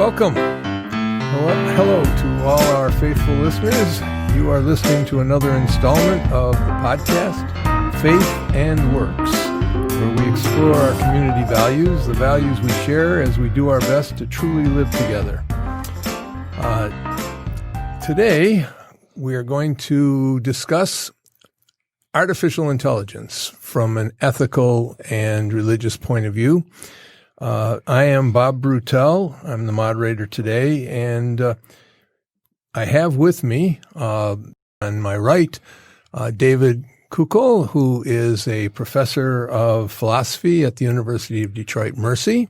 Welcome. Hello to all our faithful listeners. You are listening to another installment of the podcast, Faith and Works, where we explore our community values, the values we share as we do our best to truly live together. Today, we are going to discuss artificial intelligence from an ethical and religious point of view. I am Bob Bruttell. I'm the moderator today, and I have with me on my right David Koukal, who is a professor of philosophy at the University of Detroit Mercy.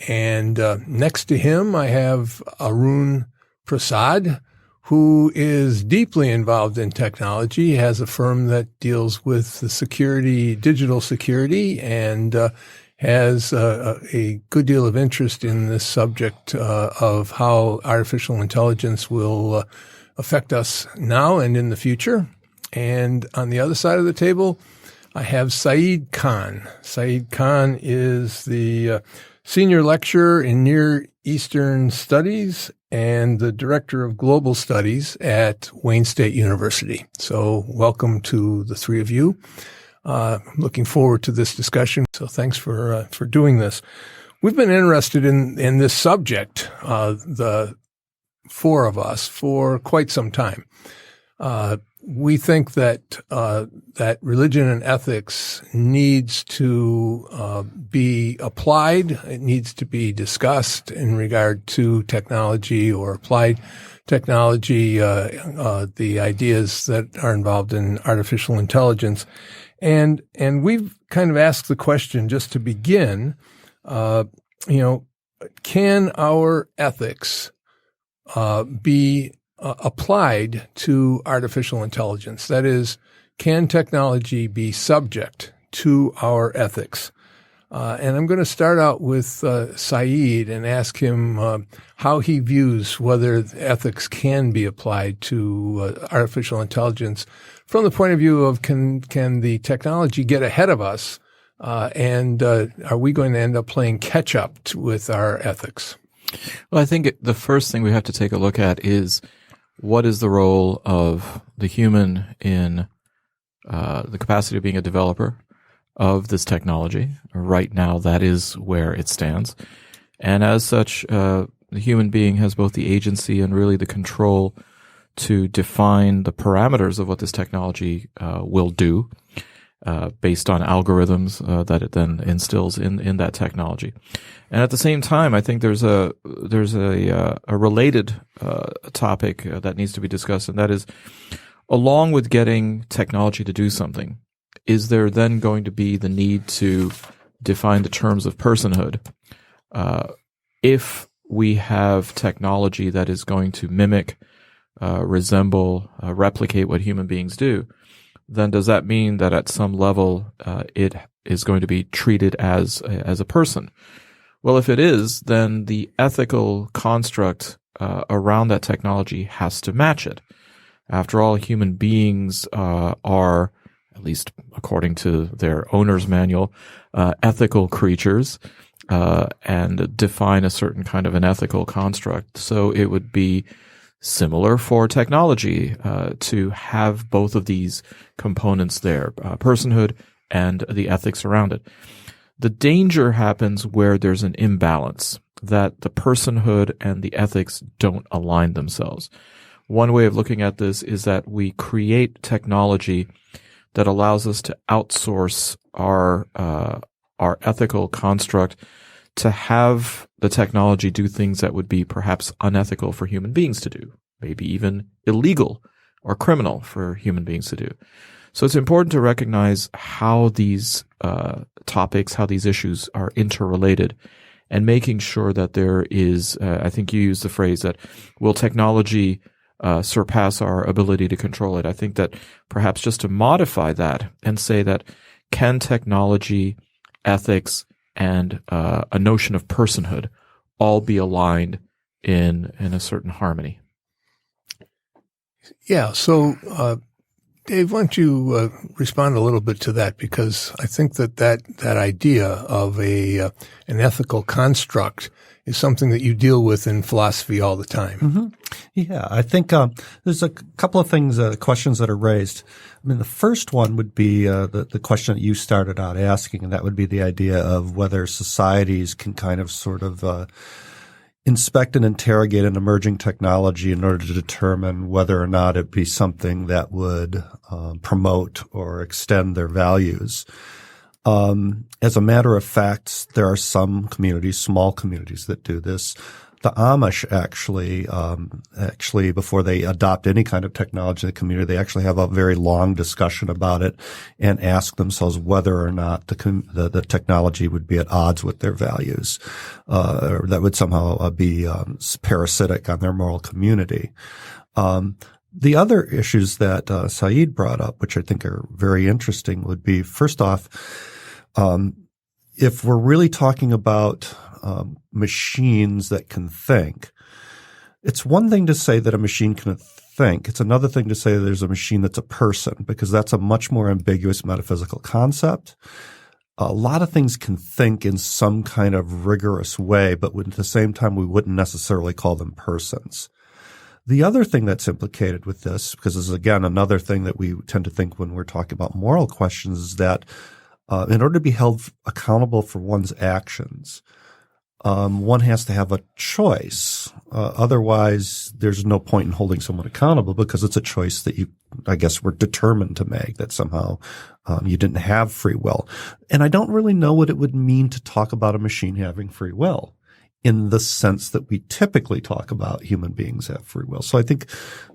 And next to him, I have Arun Prasad, who is deeply involved in technology, has a firm that deals with the security, digital security, and has a good deal of interest in this subject of how artificial intelligence will affect us now and in the future. And on the other side of the table, I have Saeed Khan. Saeed Khan is the senior lecturer in Near Eastern Studies and the director of global studies at Wayne State University. So welcome to the three of you. Looking forward to this discussion. So thanks for doing this. We've been interested in this subject, the four of us, for quite some time. We think that religion and ethics needs to be applied. It needs to be discussed in regard to technology or applied technology, the ideas that are involved in artificial intelligence. And we've kind of asked the question just to begin, can our ethics be applied to artificial intelligence? That is, can technology be subject to our ethics? And I'm going to start out with Saeed and ask him how he views whether ethics can be applied to artificial intelligence from the point of view of can the technology get ahead of us, and are we going to end up playing catch up with our ethics? Well, I think the first thing we have to take a look at is what is the role of the human in the capacity of being a developer of this technology. Right now, that is where it stands. And as such, the human being has both the agency and really the control to define the parameters of what this technology will do based on algorithms that it then instills in that technology. And at the same time, I think there's a related topic that needs to be discussed, and that is, along with getting technology to do something, is there then going to be the need to define the terms of personhood? If we have technology that is going to mimic, resemble, replicate what human beings do, then does that mean that at some level it is going to be treated as a person? Well, if it is, then the ethical construct around that technology has to match it. After all, human beings are, at least according to their owner's manual, ethical creatures, and define a certain kind of an ethical construct. So it would be similar for technology to have both of these components there, personhood and the ethics around it. The danger happens where there's an imbalance, that the personhood and the ethics don't align themselves. One way of looking at this is that we create technology that allows us to outsource our ethical construct to have the technology do things that would be perhaps unethical for human beings to do, maybe even illegal or criminal for human beings to do. So it's important to recognize how these topics, how these issues are interrelated, and making sure that there is, I think you used the phrase that, will technology surpass our ability to control it? I think that perhaps just to modify that and say that, can technology, ethics, and a notion of personhood all be aligned in a certain harmony? Yeah. So, Dave, why don't you respond a little bit to that? Because I think that idea of an ethical construct is something that you deal with in philosophy all the time. Mm-hmm. Yeah, I think there's a couple of things, questions that are raised. I mean, the first one would be the question that you started out asking, and that would be the idea of whether societies can kind of sort of inspect and interrogate an emerging technology in order to determine whether or not it be something that would promote or extend their values. As a matter of fact, there are some communities, small communities, that do this. The Amish actually, before they adopt any kind of technology in the community, they actually have a very long discussion about it and ask themselves whether or not the technology would be at odds with their values, or that would somehow be parasitic on their moral community. The other issues that Saeed brought up, which I think are very interesting, would be, first off, if we're really talking about machines that can think, it's one thing to say that a machine can think. It's another thing to say that there's a machine that's a person, because that's a much more ambiguous metaphysical concept. A lot of things can think in some kind of rigorous way, but at the same time, we wouldn't necessarily call them persons. The other thing that's implicated with this, because this is, again, another thing that we tend to think when we're talking about moral questions, is that in order to be held accountable for one's actions, one has to have a choice. Otherwise, there's no point in holding someone accountable, because it's a choice that you, I guess, were determined to make, that somehow you didn't have free will. And I don't really know what it would mean to talk about a machine having free will in the sense that we typically talk about human beings have free will. So I think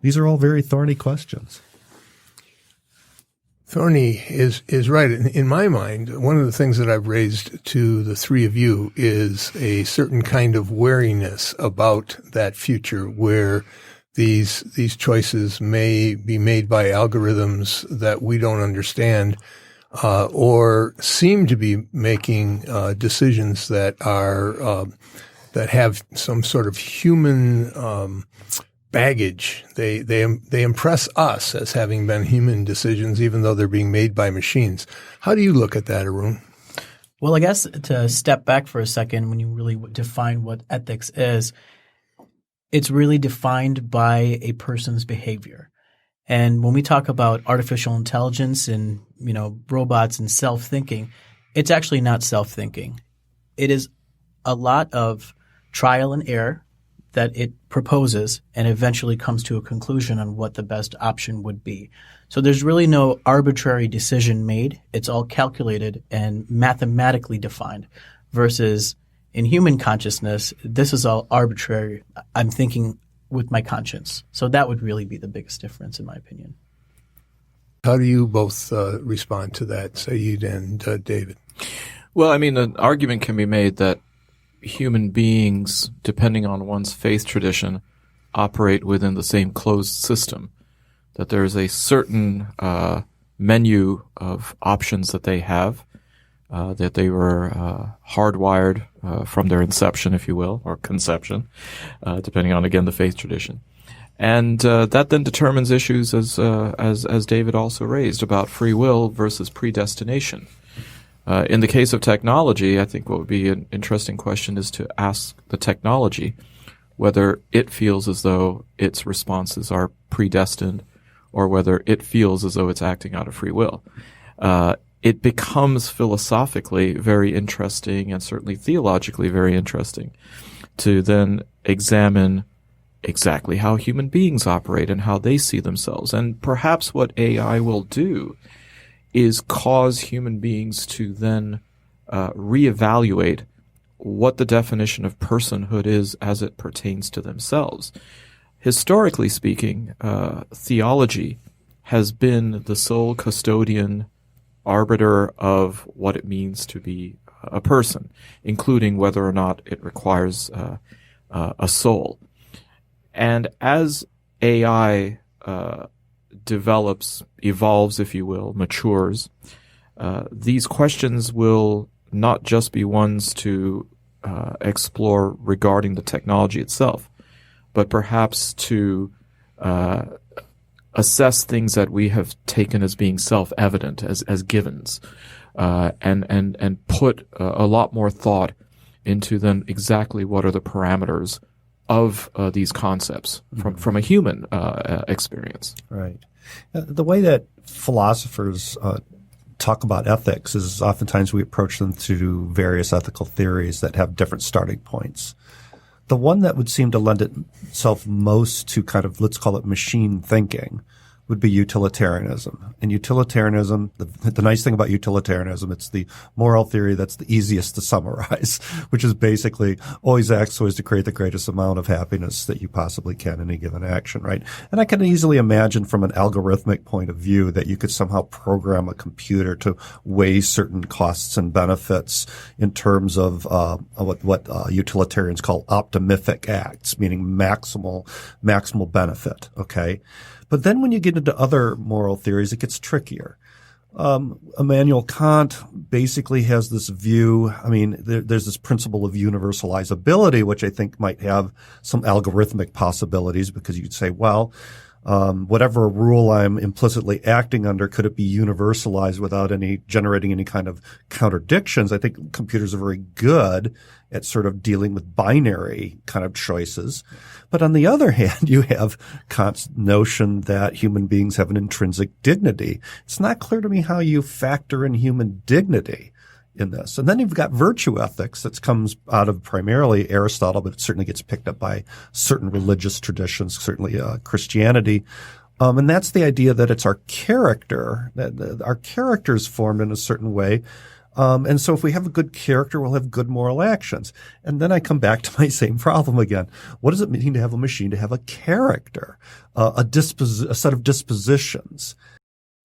these are all very thorny questions. Thorny is right. In my mind, one of the things that I've raised to the three of you is a certain kind of wariness about that future where these choices may be made by algorithms that we don't understand, or seem to be making decisions that are that have some sort of human baggage. They impress us as having been human decisions, even though they're being made by machines. How do you look at that, Arun? Well, I guess to step back for a second, when you really define what ethics is, it's really defined by a person's behavior. And when we talk about artificial intelligence and, robots and self-thinking, it's actually not self-thinking. It is a lot of trial and error that it proposes and eventually comes to a conclusion on what the best option would be. So there's really no arbitrary decision made. It's all calculated and mathematically defined, versus in human consciousness, this is all arbitrary. I'm thinking with my conscience. So that would really be the biggest difference, in my opinion. How do you both respond to that, Saeed and David? Well, I mean, an argument can be made that human beings, depending on one's faith tradition, operate within the same closed system, that there is a certain menu of options that they have, that they were hardwired from their inception, if you will, or conception, depending on, again, the faith tradition. And that then determines issues, as David also raised, about free will versus predestination. In the case of technology, I think what would be an interesting question is to ask the technology whether it feels as though its responses are predestined or whether it feels as though it's acting out of free will. It becomes philosophically very interesting and certainly theologically very interesting to then examine exactly how human beings operate and how they see themselves. And perhaps what AI will do is cause human beings to then reevaluate what the definition of personhood is as it pertains to themselves. Historically speaking, theology has been the sole custodian arbiter of what it means to be a person, including whether or not it requires a soul. And as AI develops, evolves, if you will, matures, these questions will not just be ones to explore regarding the technology itself, but perhaps to assess things that we have taken as being self-evident, as givens, and put a lot more thought into then exactly what are the parameters of these concepts from a human experience. Right. The way that philosophers talk about ethics is oftentimes we approach them through various ethical theories that have different starting points. The one that would seem to lend itself most to kind of, let's call it machine thinking, would be utilitarianism. And utilitarianism, the nice thing about utilitarianism, it's the moral theory that's the easiest to summarize, which is basically always act so as to create the greatest amount of happiness that you possibly can in any given action, right? And I can easily imagine from an algorithmic point of view that you could somehow program a computer to weigh certain costs and benefits in terms of what utilitarians call optimific acts, meaning maximal benefit, okay? But then when you get into other moral theories, it gets trickier. Immanuel Kant basically has this view. I mean, there's this principle of universalizability, which I think might have some algorithmic possibilities because you'd say, well, whatever rule I'm implicitly acting under, could it be universalized without generating any kind of contradictions? I think computers are very good at sort of dealing with binary kind of choices. But on the other hand, you have Kant's notion that human beings have an intrinsic dignity. It's not clear to me how you factor in human dignity in this. And then you've got virtue ethics that comes out of primarily Aristotle, but it certainly gets picked up by certain religious traditions, certainly Christianity. And that's the idea that it's our character, that our character is formed in a certain way. And so if we have a good character, we'll have good moral actions. And then I come back to my same problem again. What does it mean to have a machine, to have a character, a set of dispositions?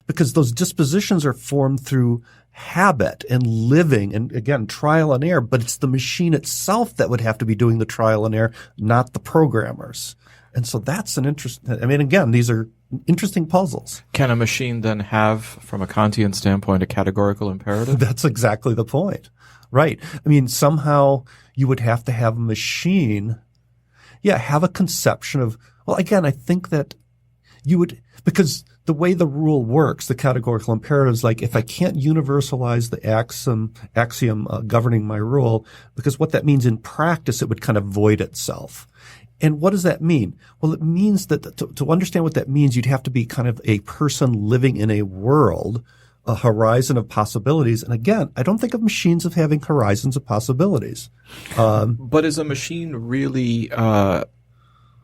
Because those dispositions are formed through habit and living and, again, trial and error. But it's the machine itself that would have to be doing the trial and error, not the programmers. And so that's an interesting – I mean, again, these are interesting puzzles. Can a machine then have, from a Kantian standpoint, a categorical imperative? That's exactly the point. Right. I mean, somehow you would have to have a machine, have a conception of – well, again, I think that you would – because the way the rule works, the categorical imperative is like if I can't universalize the axiom governing my rule, because what that means in practice, it would kind of void itself. And what does that mean? Well, it means that to understand what that means, you'd have to be kind of a person living in a world, a horizon of possibilities. And again, I don't think of machines as having horizons of possibilities. But is a machine really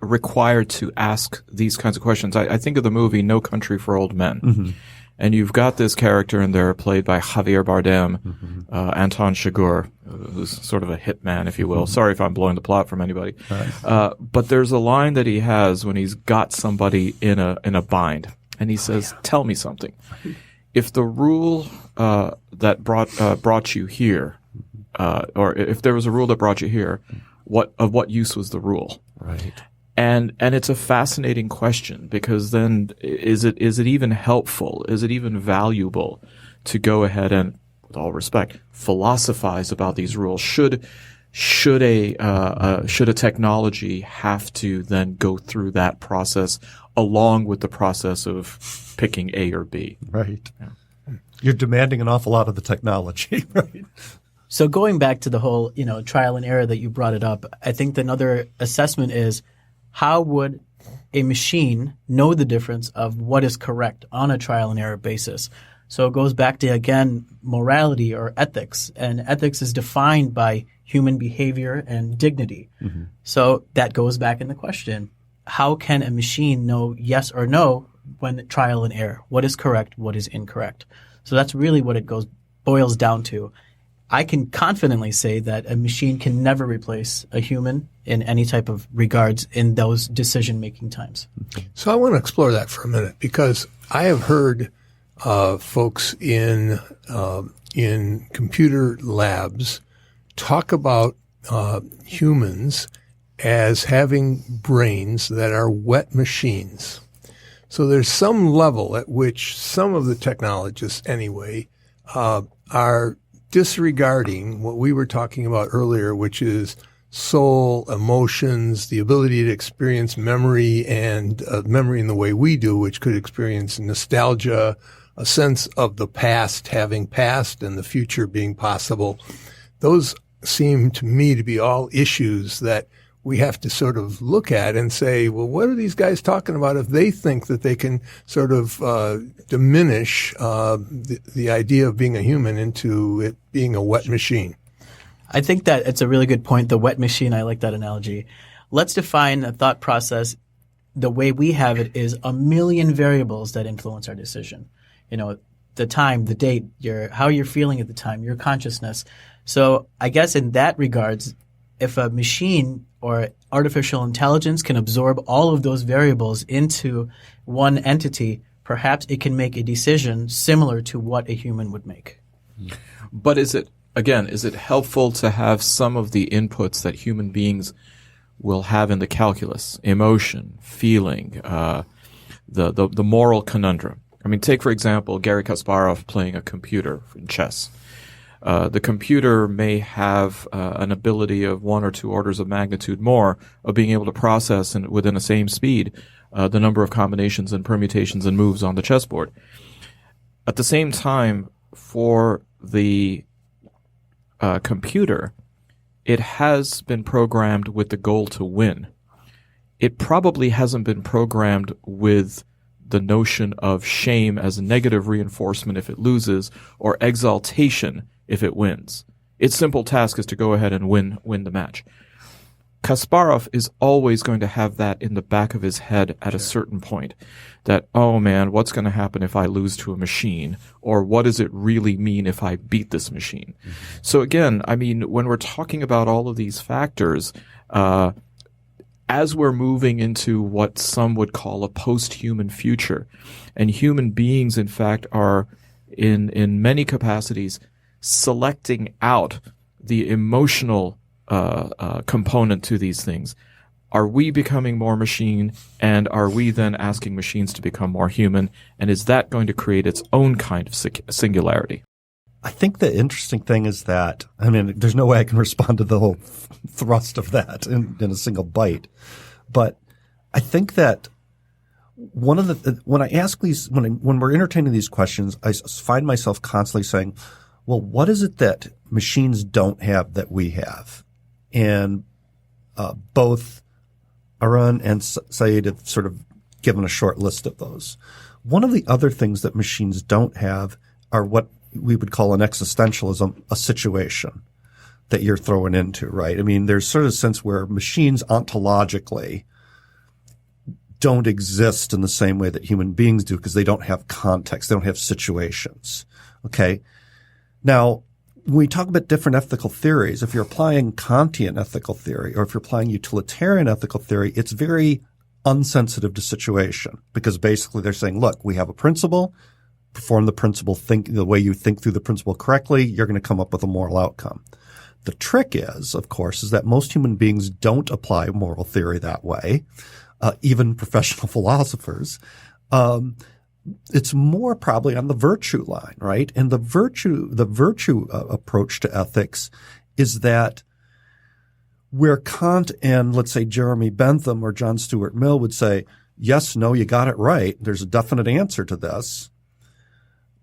required to ask these kinds of questions? I think of the movie No Country for Old Men. Mm-hmm. And you've got this character in there played by Javier Bardem, Anton Chigurh, who's sort of a hitman, if you will. Sorry if I'm blowing the plot from anybody. But there's a line that he has when he's got somebody in a bind, and he says, "Tell me something. If the rule that brought you here, or if there was a rule that brought you here, what use was the rule?" Right. And it's a fascinating question, because then is it even helpful? Is it even valuable to go ahead and, with all respect, philosophize about these rules? Should a technology have to then go through that process along with the process of picking A or B? Right. Yeah. You're demanding an awful lot of the technology, right? So going back to the whole, trial and error that you brought it up, I think another assessment is, how would a machine know the difference of what is correct on a trial and error basis? So it goes back to, again, morality or ethics. And ethics is defined by human behavior and dignity. Mm-hmm. So that goes back in the question, how can a machine know yes or no when trial and error? What is correct? What is incorrect? So that's really what it boils down to. I can confidently say that a machine can never replace a human in any type of regards in those decision-making times. So I want to explore that for a minute, because I have heard folks in computer labs talk about humans as having brains that are wet machines. So there's some level at which some of the technologists, anyway, are disregarding what we were talking about earlier, which is soul, emotions, the ability to experience memory, and memory in the way we do, which could experience nostalgia, a sense of the past having passed and the future being possible. Those seem to me to be all issues that we have to sort of look at and say, well, what are these guys talking about if they think that they can sort of diminish the idea of being a human into it being a wet machine? I think that it's a really good point, the wet machine. I like that analogy. Let's define a thought process. The way we have it is a million variables that influence our decision. You know, the time, the date, how you're feeling at the time, your consciousness. So I guess in that regards, if a machine or artificial intelligence can absorb all of those variables into one entity, perhaps it can make a decision similar to what a human would make. But is it helpful to have some of the inputs that human beings will have in the calculus, emotion, feeling, the moral conundrum? I mean, take, for example, Garry Kasparov playing a computer in chess. The computer may have an ability of 1 or 2 orders of magnitude more of being able to process within the same speed the number of combinations and permutations and moves on the chessboard. At the same time, for the computer, it has been programmed with the goal to win. It probably hasn't been programmed with the notion of shame as negative reinforcement if it loses or exaltation if it wins. Its simple task is to go ahead and win the match. Kasparov is always going to have that in the back of his head at a certain point, that, oh man, what's going to happen if I lose to a machine? Or what does it really mean if I beat this machine? Mm-hmm. So again, I mean, when we're talking about all of these factors, as we're moving into what some would call a post-human future, and human beings, in fact, are in many capacities selecting out the emotional component to these things. Are we becoming more machine, and are we then asking machines to become more human? And is that going to create its own kind of singularity? I think the interesting thing is that, I mean, there's no way I can respond to the whole thrust of that in a single bite. But I think that one of the, when I ask these, when we're entertaining these questions, I find myself constantly saying, well, what is it that machines don't have that we have? And both Arun and Saeed have sort of given a short list of those. One of the other things that machines don't have are what we would call an existentialism, a situation that you're throwing into, right? I mean, there's sort of a sense where machines ontologically don't exist in the same way that human beings do because they don't have context. They don't have situations. Okay. Now, when we talk about different ethical theories, if you're applying Kantian ethical theory or if you're applying utilitarian ethical theory, it's very unsensitive to situation because basically they're saying, look, we have a principle, perform the principle, think the way you think through the principle correctly, you're going to come up with a moral outcome. The trick is, of course, is that most human beings don't apply moral theory that way, even professional philosophers. It's more probably on the virtue line, right? And the virtue approach to ethics is that where Kant and, let's say, Jeremy Bentham or John Stuart Mill would say, yes, no, you got it right, there's a definite answer to this.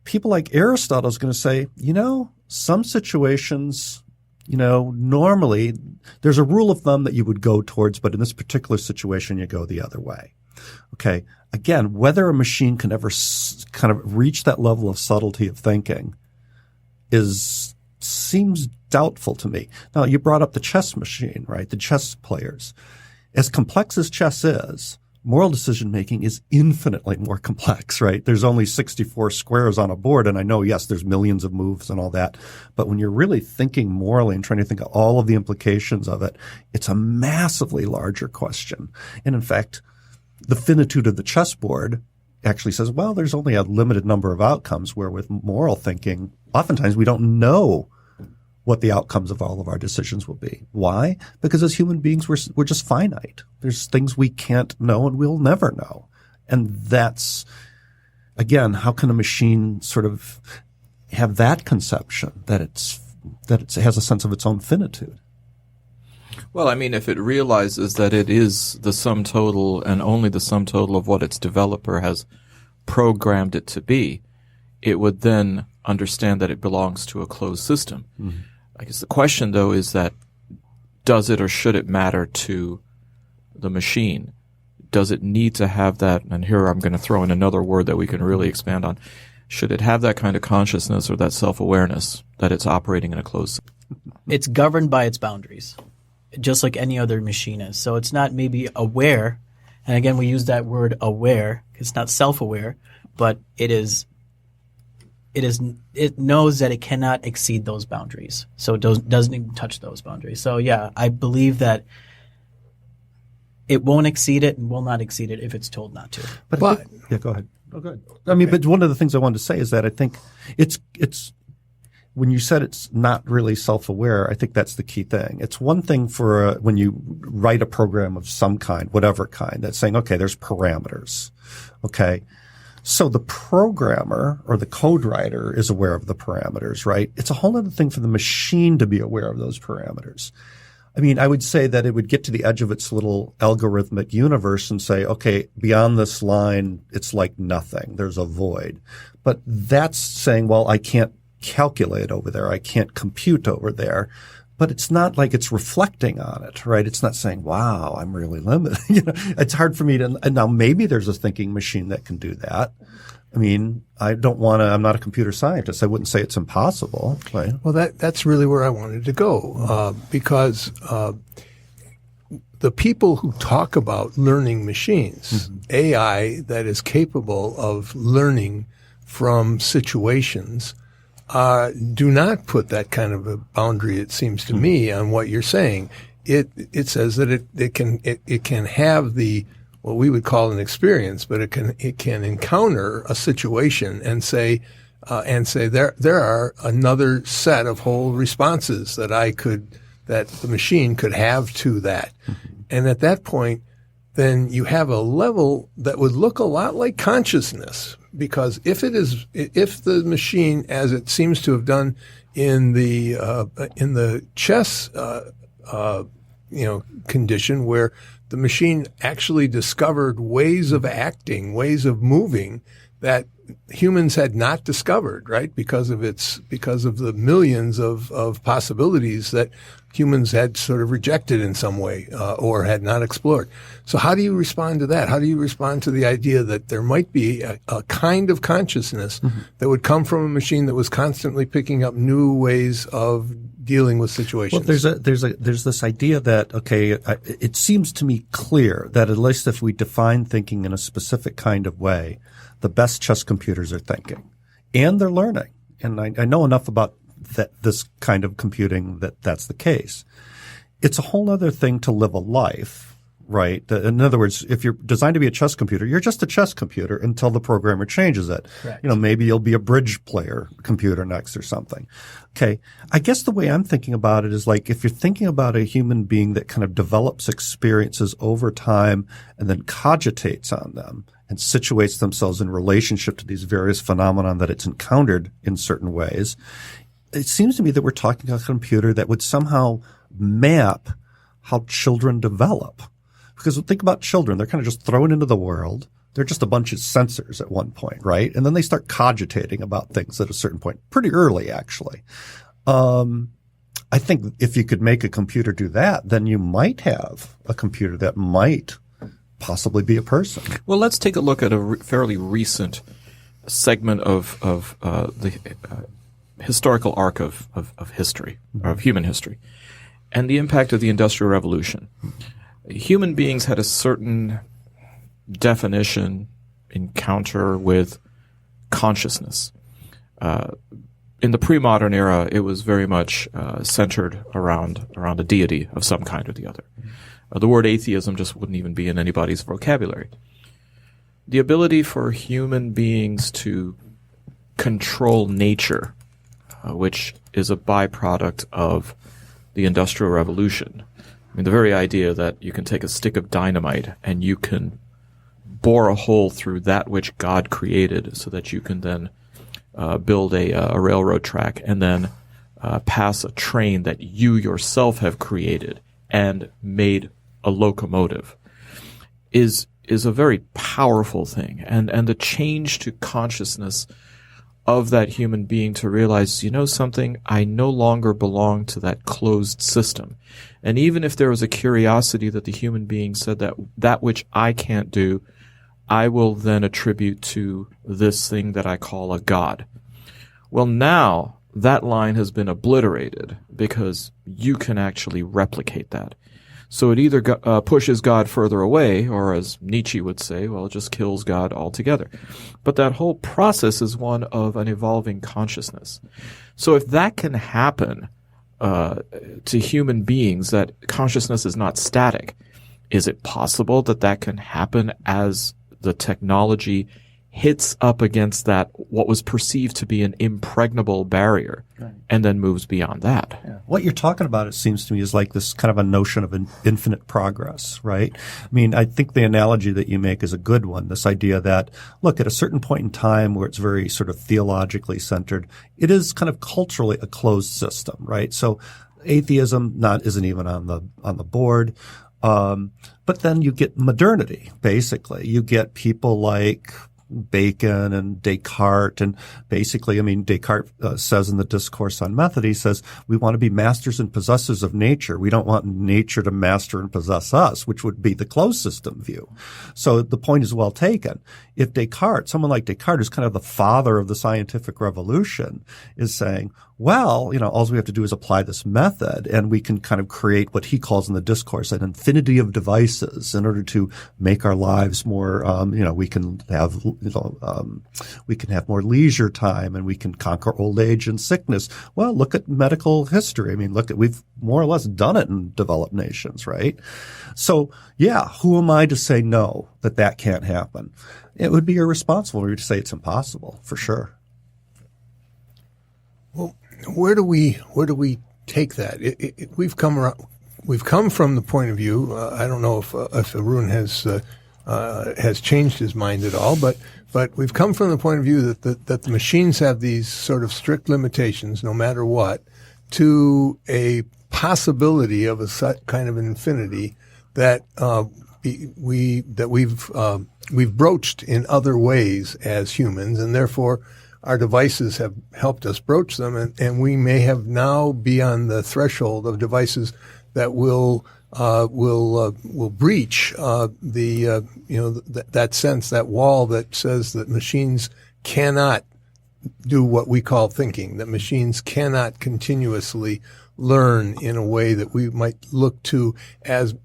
People like Aristotle is going to say, some situations, normally there's a rule of thumb that you would go towards, but in this particular situation, you go the other way. Okay. Again, whether a machine can ever kind of reach that level of subtlety of thinking seems doubtful to me. Now, you brought up the chess machine, right? The chess players. As complex as chess is, moral decision-making is infinitely more complex, right? There's only 64 squares on a board, and I know, yes, there's millions of moves and all that. But when you're really thinking morally and trying to think of all of the implications of it, it's a massively larger question. And in fact, the finitude of the chessboard actually says, well, there's only a limited number of outcomes, where with moral thinking, oftentimes we don't know what the outcomes of all of our decisions will be. Why? Because as human beings, we're just finite. There's things we can't know and we'll never know. And that's, again, how can a machine sort of have that conception that it has a sense of its own finitude? Well, I mean, if it realizes that it is the sum total and only the sum total of what its developer has programmed it to be, it would then understand that it belongs to a closed system. Mm-hmm. I guess the question though is that does it or should it matter to the machine? Does it need to have that? And here I'm going to throw in another word that we can really expand on. Should it have that kind of consciousness or that self-awareness that it's operating in a closed system? It's governed by its boundaries, just like any other machine is. So it's not maybe aware. And again, we use that word aware. It's not self-aware, but it knows that it cannot exceed those boundaries. So it doesn't even touch those boundaries. So yeah, I believe that it won't exceed it and will not exceed it if it's told not to. But yeah, go ahead. Oh, good. I mean, but one of the things I wanted to say is that I think it's when you said it's not really self-aware, I think that's the key thing. It's one thing for when you write a program of some kind, whatever kind, that's saying, okay, there's parameters. Okay. So the programmer or the code writer is aware of the parameters, right? It's a whole other thing for the machine to be aware of those parameters. I mean, I would say that it would get to the edge of its little algorithmic universe and say, okay, beyond this line, it's like nothing. There's a void. But that's saying, well, I can't calculate over there. I can't compute over there. But it's not like it's reflecting on it, right? It's not saying, wow, I'm really limited. It's hard for me to, and now maybe there's a thinking machine that can do that. I mean, I'm not a computer scientist. I wouldn't say it's impossible. Right? Well, that's really where I wanted to go, because the people who talk about learning machines, AI that is capable of learning from situations, do not put that kind of a boundary, it seems to me, on what you're saying. It says that it can have what we would call an experience, but it can encounter a situation and say there are another set of whole responses that the machine could have to that. And at that point, then you have a level that would look a lot like consciousness, because if the machine, as it seems to have done in the chess condition, where the machine actually discovered ways of acting, ways of moving that humans had not discovered, right? Because of the millions of possibilities that humans had sort of rejected in some way, or had not explored. So how do you respond to that? How do you respond to the idea that there might be a kind of consciousness that would come from a machine that was constantly picking up new ways of dealing with situations? Well, there's this idea that, okay, it seems to me clear that at least if we define thinking in a specific kind of way, the best chess computers are thinking, and they're learning. And I know enough about this kind of computing that's the case. It's a whole other thing to live a life, right? In other words, if you're designed to be a chess computer, you're just a chess computer until the programmer changes it. Correct. Maybe you'll be a bridge player computer next or something. Okay. I guess the way I'm thinking about it is like if you're thinking about a human being that kind of develops experiences over time and then cogitates on them and situates themselves in relationship to these various phenomena that it's encountered in certain ways, it seems to me that we're talking about a computer that would somehow map how children develop. Because think about children. They're kind of just thrown into the world. They're just a bunch of sensors at one point, right? And then they start cogitating about things at a certain point, pretty early, actually. I think if you could make a computer do that, then you might have a computer that might possibly be a person. Well, let's take a look at a fairly recent segment of the historical arc of history, of human history, and the impact of the Industrial Revolution. Human beings had a certain definition, encounter with consciousness. In the pre-modern era, it was very much centered around a deity of some kind or the other. The word atheism just wouldn't even be in anybody's vocabulary. The ability for human beings to control nature, which is a byproduct of the Industrial Revolution. I mean, the very idea that you can take a stick of dynamite and you can bore a hole through that which God created so that you can then build a railroad track and then pass a train that you yourself have created and made a locomotive is a very powerful thing. And the change to consciousness of that human being to realize, you know something, I no longer belong to that closed system. And even if there was a curiosity that the human being said that which I can't do, I will then attribute to this thing that I call a God. Well, now that line has been obliterated because you can actually replicate that. So it either pushes God further away, or as Nietzsche would say, well, it just kills God altogether. But that whole process is one of an evolving consciousness. So if that can happen to human beings, that consciousness is not static, is it possible that that can happen as the technology hits up against that, what was perceived to be an impregnable barrier, right, and then moves beyond that? Yeah. What you're talking about, it seems to me, is like this kind of a notion of infinite progress, right? I mean, I think the analogy that you make is a good one, this idea that, look, at a certain point in time where it's very sort of theologically centered, it is kind of culturally a closed system, right? So atheism isn't even on the board. But then you get modernity, basically. You get people like Bacon and Descartes, and basically, I mean, Descartes says in the Discourse on Method, he says, we want to be masters and possessors of nature. We don't want nature to master and possess us, which would be the closed system view. So the point is well taken. If Descartes, someone like Descartes, who's kind of the father of the scientific revolution, is saying, well, you know, all we have to do is apply this method and we can kind of create what he calls in the Discourse an infinity of devices in order to make our lives more, we can have, we can have more leisure time and we can conquer old age and sickness. Well, look at medical history. I mean, we've more or less done it in developed nations, right? So, yeah, who am I to say no, that can't happen? It would be irresponsible to say it's impossible, for sure. Well, where do we take that? We've come from the point of view. I don't know if Arun has changed his mind at all, but we've come from the point of view that the machines have these sort of strict limitations, no matter what, to a possibility of a kind of an infinity that we've broached in other ways as humans, and therefore our devices have helped us broach them, and we may have now be on the threshold of devices that will breach that sense, that wall that says that machines cannot do what we call thinking, that machines cannot continuously learn in a way that we might look to as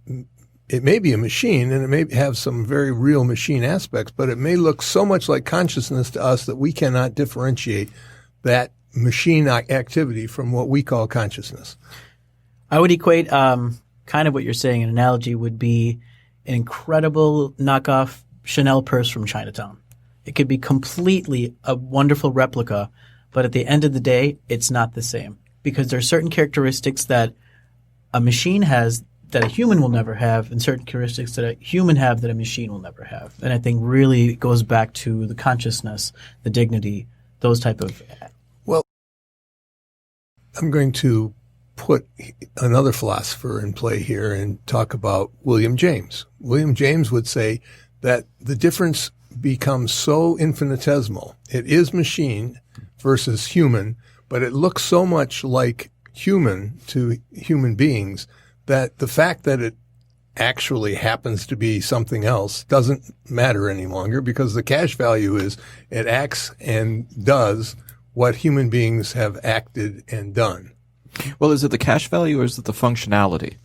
it may be a machine and it may have some very real machine aspects, but it may look so much like consciousness to us that we cannot differentiate that machine activity from what we call consciousness. I would equate kind of what you're saying. An analogy would be an incredible knockoff Chanel purse from Chinatown. It could be completely a wonderful replica, but at the end of the day, it's not the same because there are certain characteristics that a machine has that a human will never have, and certain characteristics that a human have that a machine will never have. And I think really it goes back to the consciousness, the dignity, those type of. Well, I'm going to put another philosopher in play here and talk about William James. William James would say that the difference becomes so infinitesimal. It is machine versus human, but it looks so much like human to human beings that the fact that it actually happens to be something else doesn't matter any longer because the cash value is it acts and does what human beings have acted and done. Well, is it the cash value or is it the functionality?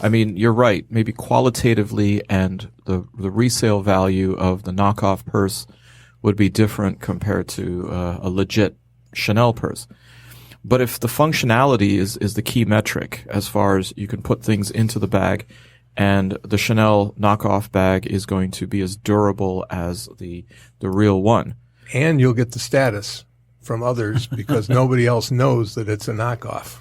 I mean, you're right. Maybe qualitatively and the resale value of the knockoff purse would be different compared to a legit Chanel purse. But if the functionality is the key metric as far as you can put things into the bag and the Chanel knockoff bag is going to be as durable as the real one. And you'll get the status from others because nobody else knows that it's a knockoff.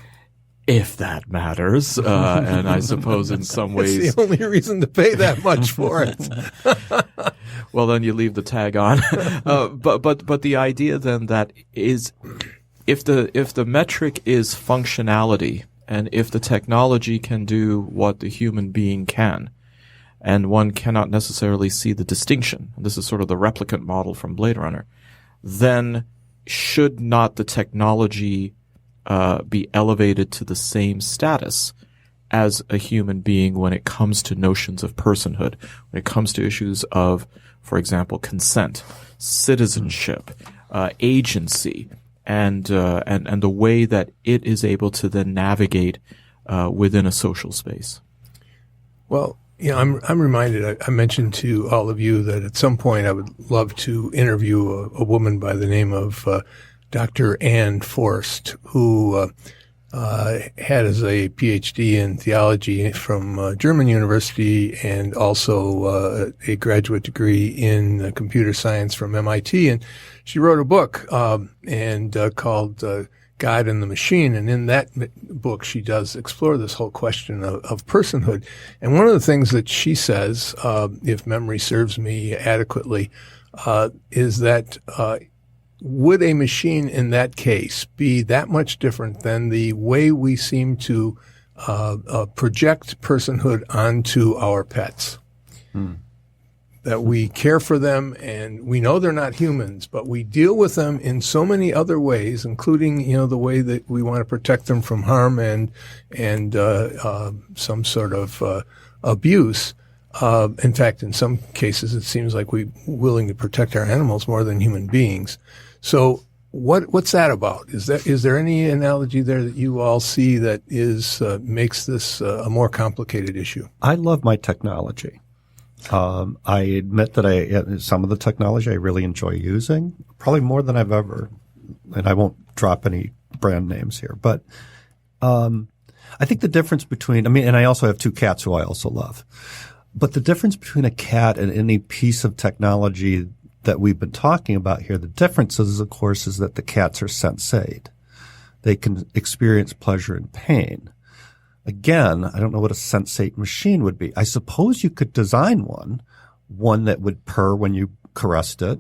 If that matters, and I suppose in some ways. It's the only reason to pay that much for it. Well, then you leave the tag on. But the idea then that is, if the metric is functionality, and if the technology can do what the human being can, and one cannot necessarily see the distinction, this is sort of the replicant model from Blade Runner, then should not the technology be elevated to the same status as a human being when it comes to notions of personhood, when it comes to issues of, for example, consent, citizenship, agency, and the way that it is able to then navigate within a social space? Well, I'm reminded, I mentioned to all of you that at some point I would love to interview a woman by the name of Dr. Ann Forst, who had as a PhD in theology from German University and also a graduate degree in computer science from MIT. And she wrote a book called God and the Machine. And in that book, she does explore this whole question of personhood. And one of the things that she says, if memory serves me adequately, is that would a machine in that case be that much different than the way we seem to project personhood onto our pets? That we care for them and we know they're not humans, but we deal with them in so many other ways, including, the way that we want to protect them from harm and some sort of abuse. In fact, in some cases, it seems like we're willing to protect our animals more than human beings. So what's that about? Is there any analogy there that you all see that makes this a more complicated issue? I love my technology. I admit that some of the technology I really enjoy using, probably more than I've ever, and I won't drop any brand names here, but I think the difference between, and I also have 2 cats who I also love, but the difference between a cat and any piece of technology that we've been talking about here, the difference is, of course, is that the cats are sensate. They can experience pleasure and pain. Again, I don't know what a sensate machine would be. I suppose you could design one that would purr when you caressed it,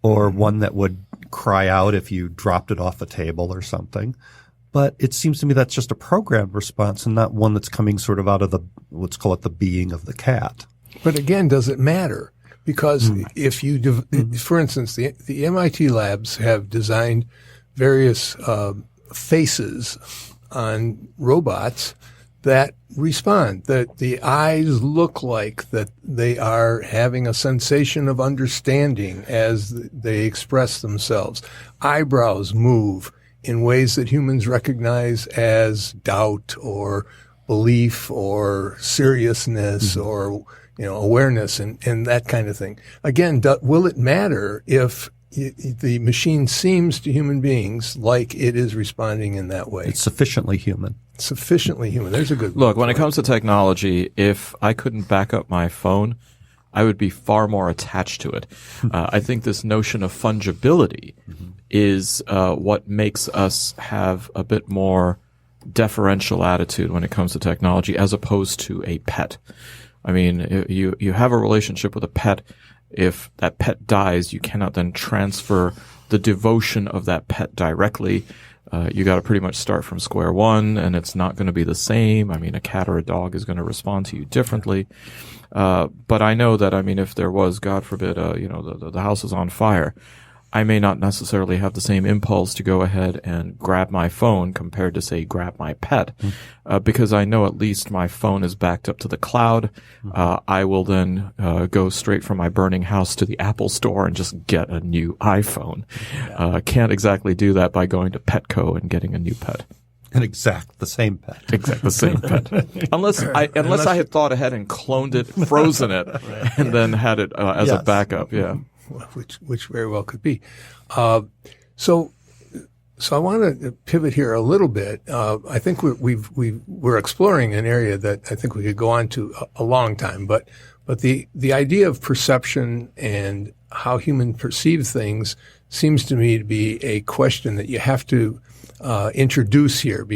or one that would cry out if you dropped it off a table or something. But it seems to me that's just a programmed response and not one that's coming sort of out of let's call it the being of the cat. But again, does it matter? Because if you, for instance, the MIT labs have designed various faces on robots that respond, that the eyes look like that they are having a sensation of understanding as they express themselves. Eyebrows move in ways that humans recognize as doubt or belief or seriousness or awareness and that kind of thing. Again, will it matter if the machine seems to human beings like it is responding in that way? It's sufficiently human. Sufficiently human. There's a good look. When it comes to technology, if I couldn't back up my phone, I would be far more attached to it. I think this notion of fungibility is what makes us have a bit more deferential attitude when it comes to technology as opposed to a pet. I mean, you have a relationship with a pet. If that pet dies, you cannot then transfer the devotion of that pet directly. You got to pretty much start from square one, and it's not going to be the same. I mean, a cat or a dog is going to respond to you differently. But I know that, if there was, God forbid, the house is on fire, I may not necessarily have the same impulse to go ahead and grab my phone compared to, say, grab my pet, because I know at least my phone is backed up to the cloud. I will then go straight from my burning house to the Apple store and just get a new iPhone. Can't exactly do that by going to Petco and getting a new pet. An exact the same pet. Exact the same pet. Unless I had thought ahead and cloned it, frozen it, and then had it as a backup. Yeah. Which very well could be. So I want to pivot here a little bit. I think we're exploring an area that I think we could go on to a long time, but the idea of perception and how humans perceive things seems to me to be a question that you have to introduce here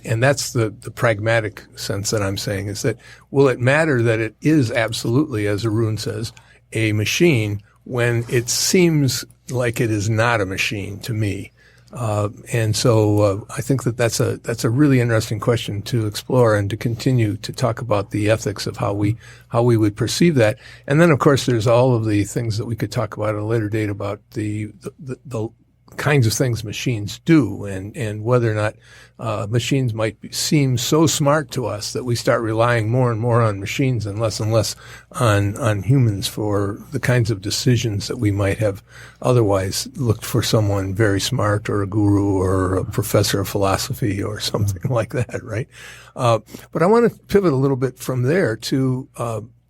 and that's the pragmatic sense that I'm saying, is that will it matter that it is absolutely, as Arun says, a machine when it seems like it is not a machine to me? And so I think that that's a really interesting question to explore and to continue to talk about the ethics of how we would perceive that. And then, of course, there's all of the things that we could talk about at a later date about the kinds of things machines do, and whether or not machines might seem so smart to us that we start relying more and more on machines and less on humans for the kinds of decisions that we might have otherwise looked for someone very smart or a guru or a professor of philosophy or something like that, right? But I want to pivot a little bit from there to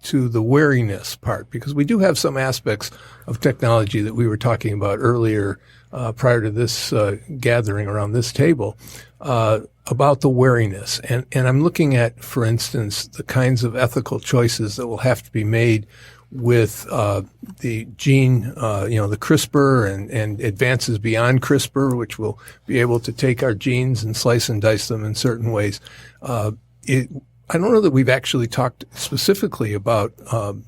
the wariness part, because we do have some aspects of technology that we were talking about earlier prior to this gathering around this table about the wariness. And I'm looking at, for instance, the kinds of ethical choices that will have to be made with the gene, the CRISPR and advances beyond CRISPR, which will be able to take our genes and slice and dice them in certain ways. I don't know that we've actually talked specifically about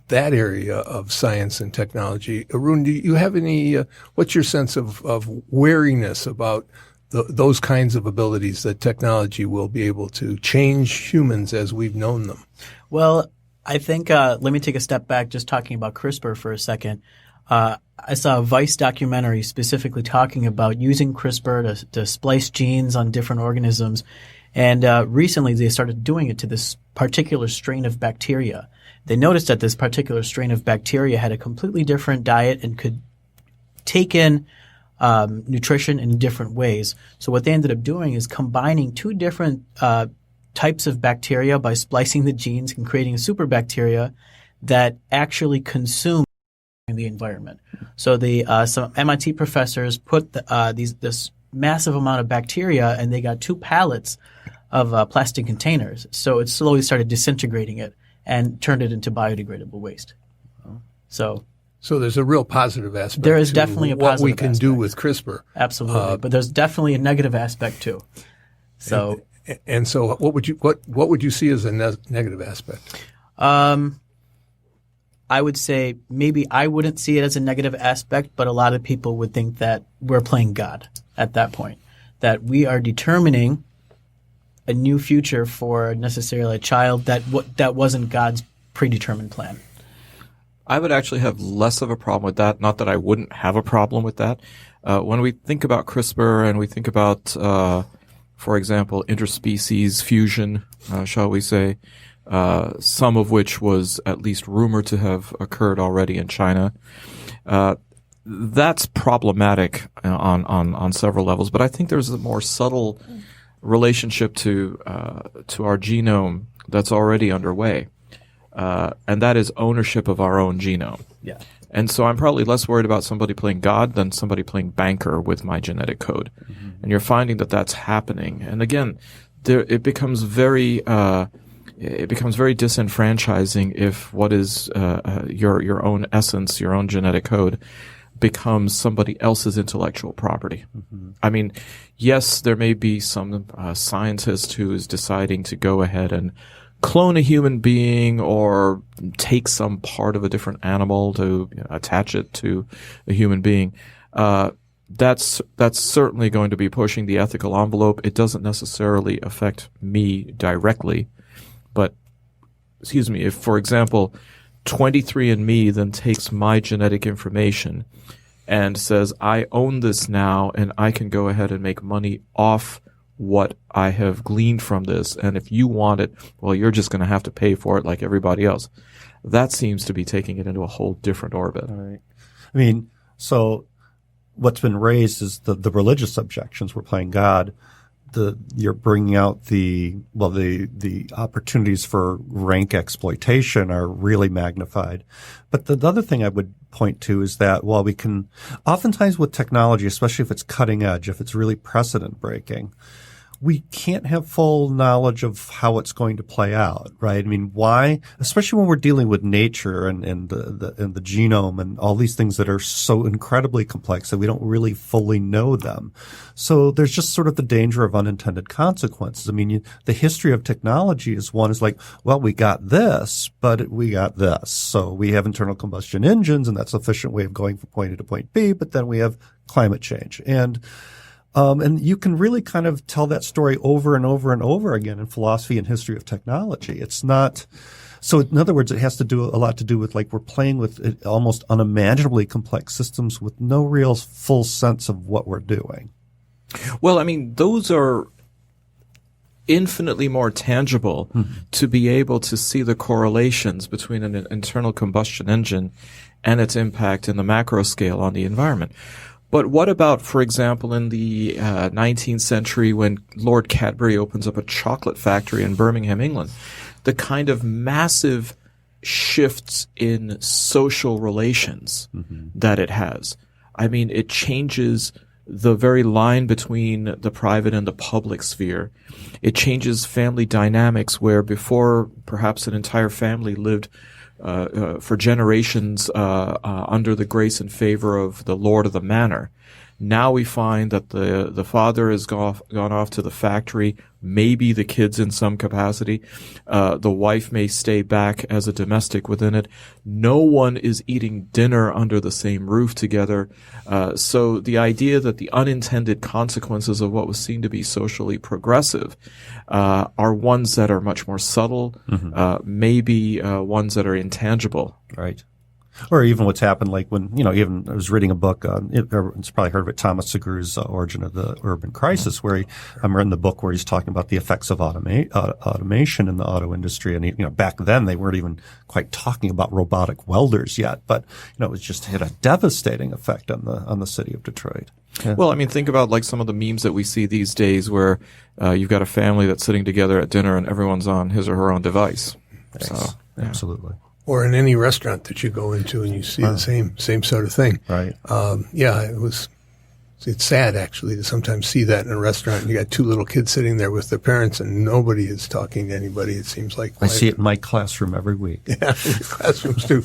that area of science and technology. Arun, do you have any? What's your sense of wariness about those kinds of abilities that technology will be able to change humans as we've known them? Well, I think let me take a step back, just talking about CRISPR for a second. I saw a Vice documentary specifically talking about using CRISPR to splice genes on different organisms. And recently they started doing it to this particular strain of bacteria. They noticed that this particular strain of bacteria had a completely different diet and could take in nutrition in different ways. So what they ended up doing is combining two different types of bacteria by splicing the genes and creating a super bacteria that actually consume in the environment. So some MIT professors put this massive amount of bacteria, and they got 2 pallets of plastic containers. So it slowly started disintegrating it and turned it into biodegradable waste. So there's a real positive aspect. There is definitely a positive what we can aspect. do with CRISPR. Absolutely, but there's definitely a negative aspect too. So and so what would you see as a negative aspect? I would say maybe I wouldn't see it as a negative aspect, but a lot of people would think that we're playing God at that point, that we are determining a new future for necessarily a child that wasn't God's predetermined plan. I would actually have less of a problem with that. Not that I wouldn't have a problem with that. When we think about CRISPR and we think about, for example, interspecies fusion, shall we say, some of which was at least rumored to have occurred already in China, that's problematic on several levels. But I think there's a more subtle relationship to our genome that's already underway. And that is ownership of our own genome. Yeah. And so I'm probably less worried about somebody playing God than somebody playing banker with my genetic code. Mm-hmm. And you're finding that that's happening. And again, it becomes very disenfranchising if what is your own essence, your own genetic code, becomes somebody else's intellectual property. Mm-hmm. I mean, yes, there may be some scientist who is deciding to go ahead and clone a human being or take some part of a different animal to attach it to a human being. That's certainly going to be pushing the ethical envelope. It doesn't necessarily affect me directly, but if, for example, 23andMe then takes my genetic information and says, I own this now and I can go ahead and make money off what I have gleaned from this. And if you want it, well, you're just going to have to pay for it like everybody else. That seems to be taking it into a whole different orbit. All right. I mean, so what's been raised is the religious objections. We're playing God. You're bringing out the opportunities for rank exploitation are really magnified. But the other thing I would point to is that while we can oftentimes with technology, especially if it's cutting edge, if it's really precedent breaking, we can't have full knowledge of how it's going to play out, right? I mean, why? Especially when we're dealing with nature and the genome and all these things that are so incredibly complex that we don't really fully know them. So there's just sort of the danger of unintended consequences. I mean, the history of technology is like, well, we got this, but we got this. So we have internal combustion engines, and that's an efficient way of going from point A to point B, but then we have climate change. And And you can really kind of tell that story over and over and over again in philosophy and history of technology. It's not – so in other words, it has to do a lot to do with like we're playing with almost unimaginably complex systems with no real full sense of what we're doing. Well, I mean, those are infinitely more tangible to be able to see the correlations between an internal combustion engine and its impact in the macro scale on the environment. But what about, for example, in the 19th century when Lord Cadbury opens up a chocolate factory in Birmingham, England? The kind of massive shifts in social relations that it has. I mean, it changes the very line between the private and the public sphere. It changes family dynamics where before perhaps an entire family lived for generations under the grace and favor of the lord of the manor. Now we find that the father has gone off to the factory, maybe the kids in some capacity. The wife may stay back as a domestic within it. No one is eating dinner under the same roof together. So the idea that the unintended consequences of what was seen to be socially progressive are ones that are much more subtle, maybe ones that are intangible. Right. Or even what's happened, like when, even I was reading a book on, it's probably heard of it, Thomas Segur's Origin of the Urban Crisis, where I'm reading the book where he's talking about the effects of automation in the auto industry. And, back then they weren't even quite talking about robotic welders yet, but, it was just had a devastating effect on the city of Detroit. Yeah. Well, I mean, think about like some of the memes that we see these days where you've got a family that's sitting together at dinner and everyone's on his or her own device. Yes, so, yeah. Absolutely. Or in any restaurant that you go into and you see the same sort of thing. Right. It's sad actually to sometimes see that in a restaurant. And you got two little kids sitting there with their parents and nobody is talking to anybody. It seems like I see it in my classroom every week. Yeah, in classrooms too.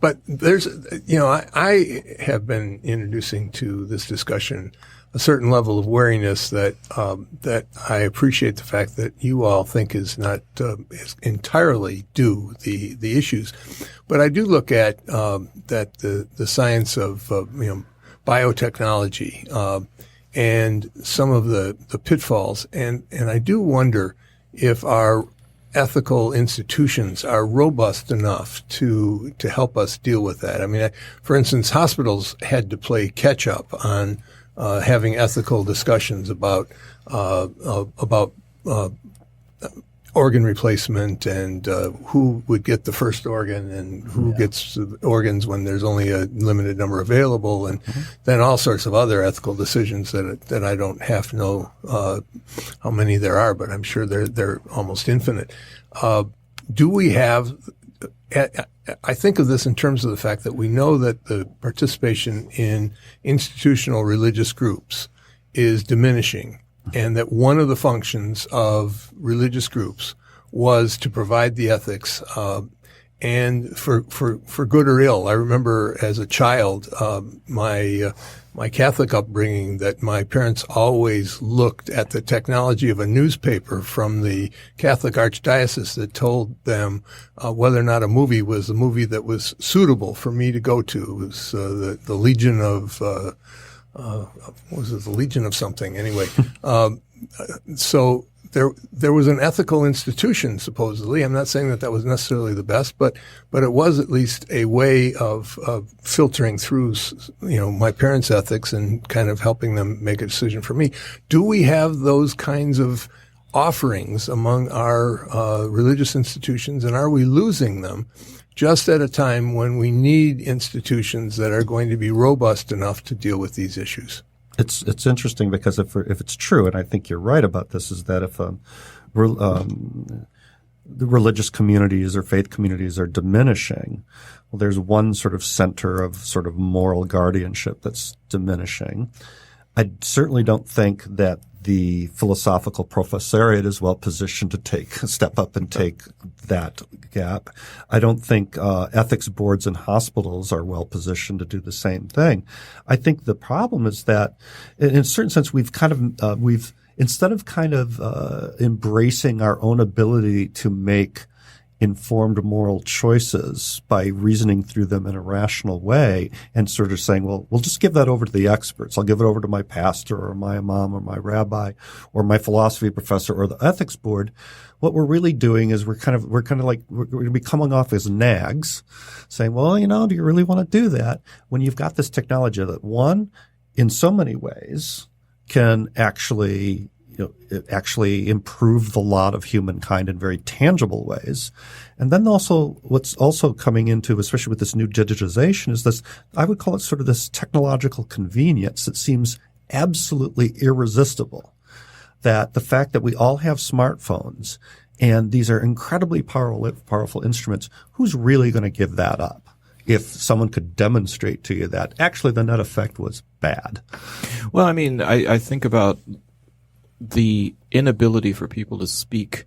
But there's, I have been introducing to this discussion a certain level of wariness that I appreciate the fact that you all think is not is entirely due the issues, but I do look at that the science of biotechnology and some of the pitfalls, and I do wonder if our ethical institutions are robust enough to help us deal with that. I mean, for instance, hospitals had to play catch up on having ethical discussions about organ replacement and who would get the first organ and who gets organs when there's only a limited number available, and then all sorts of other ethical decisions that I don't half know how many there are, but I'm sure they're almost infinite. Do we have? I think of this in terms of the fact that we know that the participation in institutional religious groups is diminishing, and that one of the functions of religious groups was to provide the ethics, and for good or ill. I remember as a child, my Catholic upbringing, that my parents always looked at the technology of a newspaper from the Catholic Archdiocese that told them whether or not a movie was a movie that was suitable for me to go to. It was the Legion of what was it? The Legion of something. Anyway, so there was an ethical institution, supposedly. I'm not saying that was necessarily the best, but it was at least a way of filtering through, my parents' ethics and kind of helping them make a decision for me. Do we have those kinds of offerings among our religious institutions, and are we losing them just at a time when we need institutions that are going to be robust enough to deal with these issues? It's interesting because if it's true, and I think you're right about this, is that if the religious communities or faith communities are diminishing, well, there's one sort of center of sort of moral guardianship that's diminishing. I certainly don't think that the philosophical professoriate is well positioned to step up and take that gap. I don't think ethics boards in hospitals are well positioned to do the same thing. I think the problem is that, in a certain sense, we've instead of embracing our own ability to make informed moral choices by reasoning through them in a rational way and sort of saying, well, we'll just give that over to the experts. I'll give it over to my pastor or my imam or my rabbi or my philosophy professor or the ethics board. What we're really doing is we're going to be coming off as nags saying, well, do you really want to do that when you've got this technology that, one, in so many ways can actually improve the lot of humankind in very tangible ways. And then also what's also coming into, especially with this new digitization, is this, I would call it sort of this technological convenience that seems absolutely irresistible. That the fact that we all have smartphones and these are incredibly powerful instruments, who's really going to give that up? If someone could demonstrate to you that actually the net effect was bad. Well, I think about the inability for people to speak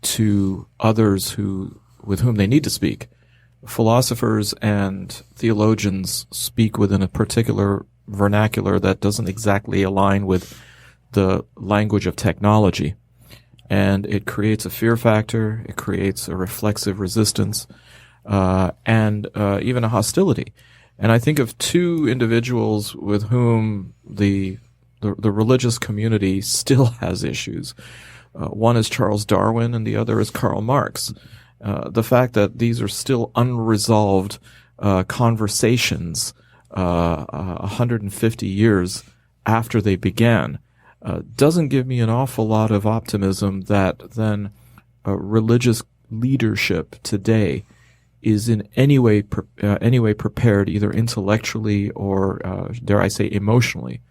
to others with whom they need to speak. Philosophers and theologians speak within a particular vernacular that doesn't exactly align with the language of technology. And it creates a fear factor, it creates a reflexive resistance, and even a hostility. And I think of two individuals with whom the religious community still has issues. One is Charles Darwin and the other is Karl Marx. The fact that these are still unresolved conversations 150 years after they began doesn't give me an awful lot of optimism that then religious leadership today is in any way prepared, either intellectually or, dare I say, emotionally,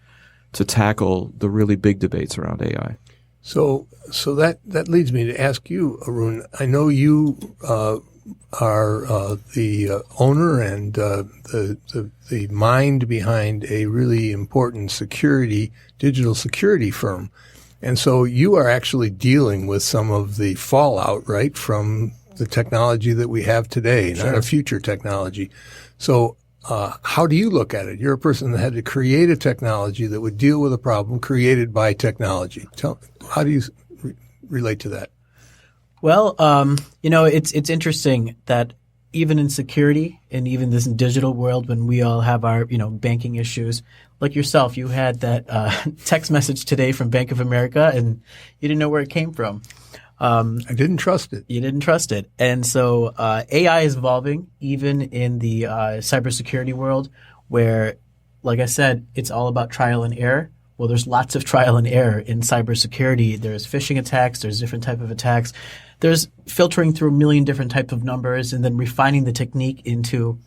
to tackle the really big debates around AI. So that leads me to ask you, Arun. I know you are the owner and the mind behind a really important digital security firm, and so you are actually dealing with some of the fallout, right, from the technology that we have today, Sure. not a future technology. So how do you look at it? You're a person that had to create a technology that would deal with a problem created by technology. How do you relate to that? Well, it's interesting that even in security and even this digital world, when we all have our, banking issues, like yourself, you had that text message today from Bank of America and you didn't know where it came from. I didn't trust it. You didn't trust it. And so AI is evolving even in the cybersecurity world where, like I said, it's all about trial and error. Well, there's lots of trial and error in cybersecurity. There's phishing attacks. There's different type of attacks. There's filtering through a million different type of numbers and then refining the technique into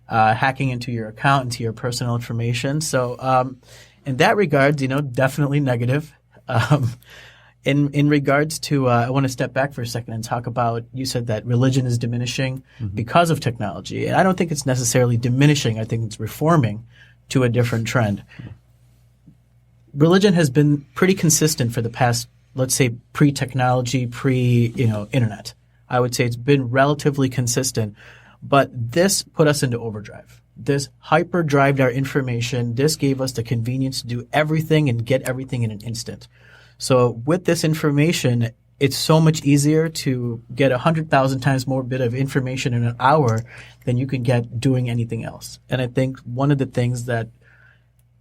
hacking into your account, into your personal information. So in that regard, definitely negative. In regards to, I want to step back for a second and talk about, you said that religion is diminishing because of technology. And I don't think it's necessarily diminishing. I think it's reforming to a different trend. Religion has been pretty consistent for the past, let's say, pre-technology, internet. I would say it's been relatively consistent. But this put us into overdrive. This hyper-drived our information. This gave us the convenience to do everything and get everything in an instant. So with this information, it's so much easier to get 100,000 times more bit of information in an hour than you can get doing anything else. And I think one of the things that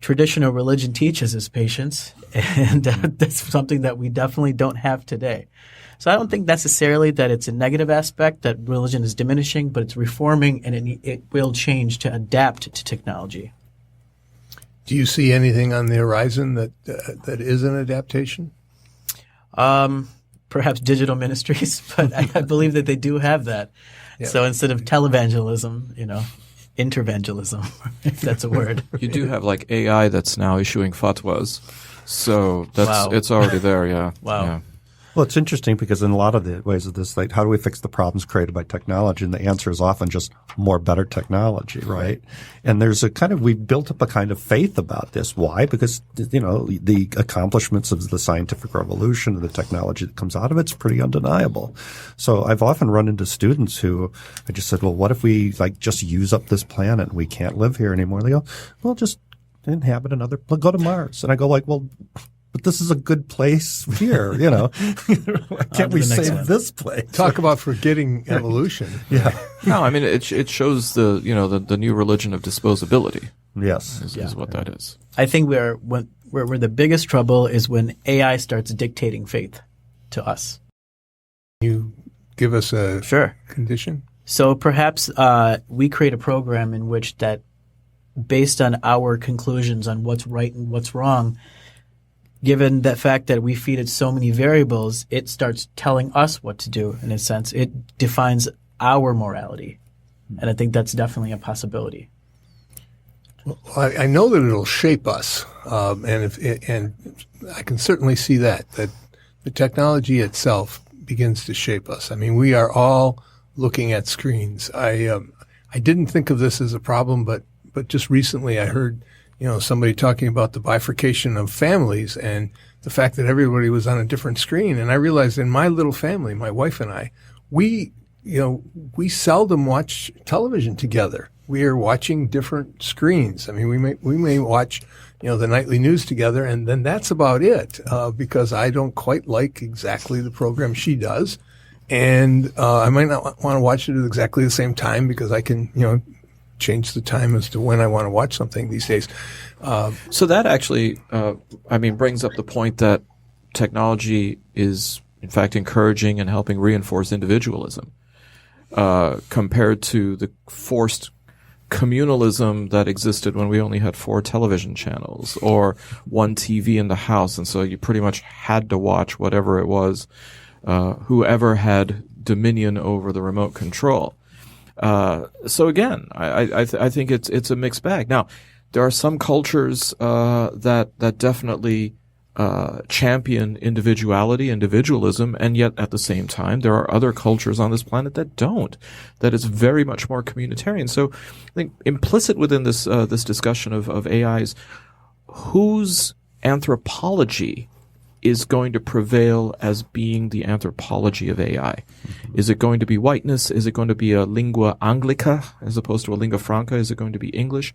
traditional religion teaches is patience, and that's something that we definitely don't have today. So I don't think necessarily that it's a negative aspect that religion is diminishing, but it's reforming and it will change to adapt to technology. Do you see anything on the horizon that is an adaptation? Perhaps digital ministries, but I believe that they do have that. Yeah. So instead of televangelism, interventionism, if that's a word. You do have like AI that's now issuing fatwas. So it's already there, yeah. Wow. Yeah. Well, it's interesting because in a lot of the ways of this, like, how do we fix the problems created by technology? And the answer is often just more better technology, right? And there's we've built up a kind of faith about this. Why? Because, the accomplishments of the scientific revolution and the technology that comes out of it's pretty undeniable. So I've often run into students who I just said, well, what if we just use up this planet and we can't live here anymore? They go, well, just inhabit go to Mars. And I go well, but this is a good place here, you know. Why can't we save this place? Talk about forgetting evolution. Yeah. No, I mean, it shows the new religion of disposability. Yes. Is what that is. I think where the biggest trouble is when AI starts dictating faith to us. You give us a Sure. condition? So perhaps we create a program in which that, based on our conclusions on what's right and what's wrong, given the fact that we feed it so many variables, it starts telling us what to do, in a sense. It defines our morality. And I think that's definitely a possibility. Well, I know that it'll shape us, and I can certainly see that the technology itself begins to shape us. I mean, we are all looking at screens. I didn't think of this as a problem, but just recently I heard somebody talking about the bifurcation of families and the fact that everybody was on a different screen. And I realized in my little family, my wife and I, we seldom watch television together. We are watching different screens. I mean, we may watch, the nightly news together, and then that's about it, because I don't quite like exactly the program she does. And I might not want to watch it at exactly the same time because I can, change the time as to when I want to watch something these days. So that actually, brings up the point that technology is, in fact, encouraging and helping reinforce individualism, compared to the forced communalism that existed when we only had 4 television channels or 1 TV in the house. And so you pretty much had to watch whatever it was, whoever had dominion over the remote control. So again, I think it's a mixed bag. Now, there are some cultures that definitely champion individualism, and yet at the same time, there are other cultures on this planet that don't. That is very much more communitarian. So, I think implicit within this discussion of AIs, whose anthropology is going to prevail as being the anthropology of AI? Is it going to be whiteness? Is it going to be a lingua anglica as opposed to a lingua franca? Is it going to be English?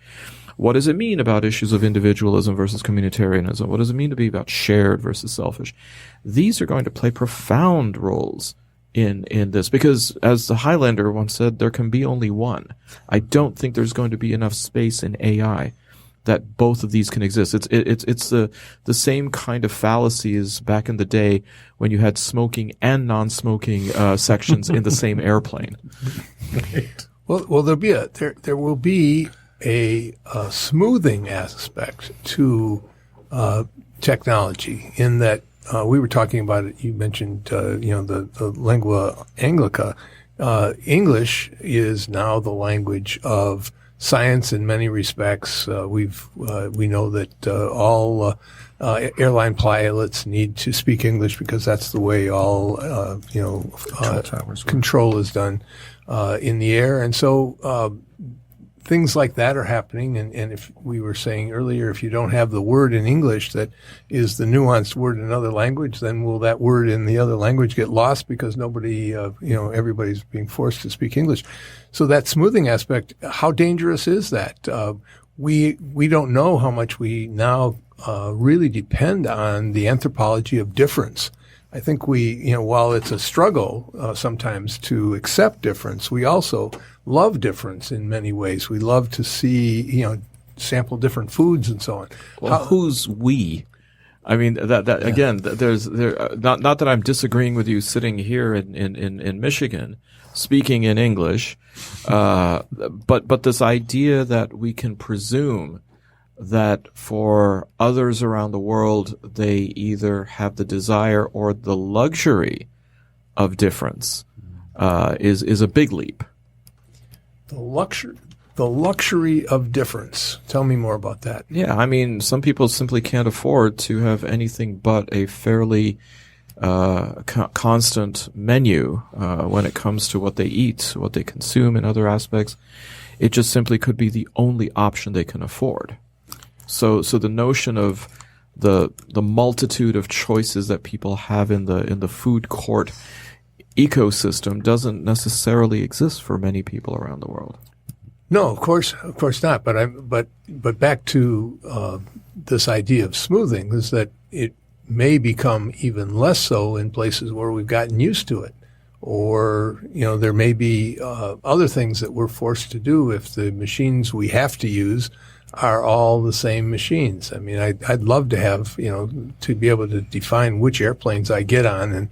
What does it mean about issues of individualism versus communitarianism? What does it mean to be about shared versus selfish? These are going to play profound roles in this, because as the Highlander once said, there can be only one. I don't think there's going to be enough space in AI that both of these can exist. It's the same kind of fallacy as back in the day when you had smoking and non-smoking sections in the same airplane. Well, there will be a smoothing aspect to technology in that we were talking about it. You mentioned the lingua anglica. English is now the language of science in many respects. We know that all airline pilots need to speak English because that's the way all control is done in the air, and so things like that are happening. And if we were saying earlier, if you don't have the word in English that is the nuanced word in another language, then will that word in the other language get lost because nobody, everybody's being forced to speak English? So that smoothing aspect, how dangerous is that? We don't know how much we now really depend on the anthropology of difference. I think while it's a struggle sometimes to accept difference, we also love difference in many ways. We love to see, sample different foods and so on. Well, who's we? I mean, again, there's not that I'm disagreeing with you sitting here in Michigan, speaking in English, but this idea that we can presume that for others around the world, they either have the desire or the luxury of difference, is a big leap. The luxury of difference. Tell me more about that. Yeah, I mean, some people simply can't afford to have anything but a fairly constant menu when it comes to what they eat, what they consume, and other aspects. It just simply could be the only option they can afford. So the notion of the multitude of choices that people have in the food court ecosystem doesn't necessarily exist for many people around the world. No, of course not. But back to this idea of smoothing is that may become even less so in places where we've gotten used to it. Or, there may be other things that we're forced to do if the machines we have to use are all the same machines. I mean, I'd love to have, to be able to define which airplanes I get on and,